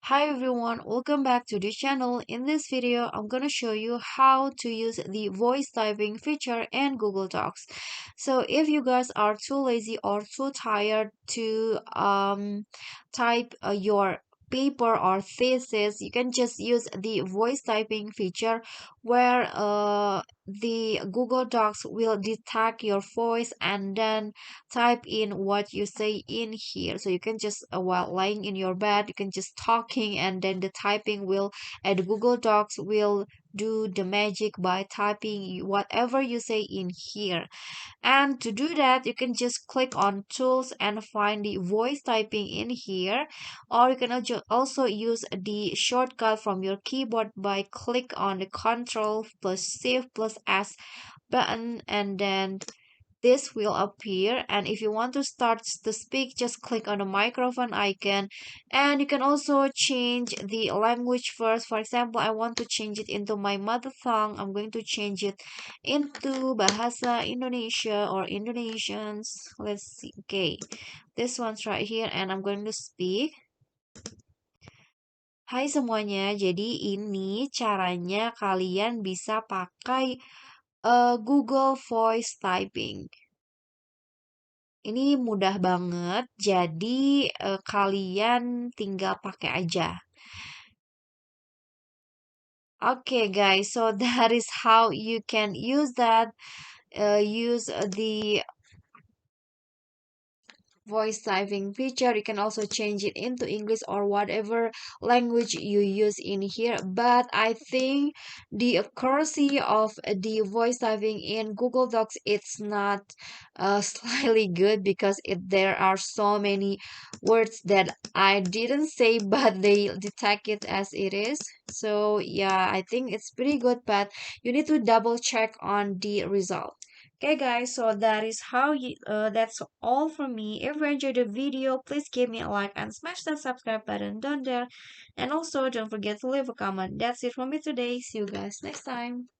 Hi everyone, welcome back to the channel. In this video, I'm gonna show you how to use the voice typing feature in Google Docs. So if you guys are too lazy or too tired to type your paper or thesis, you can just use the voice typing feature where the Google Docs will detect your voice and then type in what you say in here. So you can just while lying in your bed, you can just talking and then the typing will and Google Docs will do the magic by typing whatever you say in here. And to do that, you can just click on tools and find the voice typing in here, or you can also use the shortcut from your keyboard by click on the Control plus Shift plus S button, and then this will appear. And if you want to start to speak, just click on the microphone icon, and you can also change the language first. For example, I want to change it into my mother tongue. I'm going to change it into Bahasa Indonesia or Indonesians. Let's see. Okay, this one's right here, and I'm going to speak. Hai semuanya, jadi ini caranya kalian bisa pakai Google Voice Typing. Ini mudah banget, jadi kalian tinggal pakai aja. Okay, guys, so that is how you can use that. Use the voice typing feature. You can also change it into English or whatever language you use in here, but I think the accuracy of the voice typing in Google Docs, it's not slightly good because there are so many words that I didn't say but they detect it as it is. So yeah, I think it's pretty good, but you need to double check on the result. Okay, guys, so that's all from me. If you enjoyed the video, please give me a like and smash that subscribe button down there. And also, don't forget to leave a comment. That's it from me today. See you guys next time.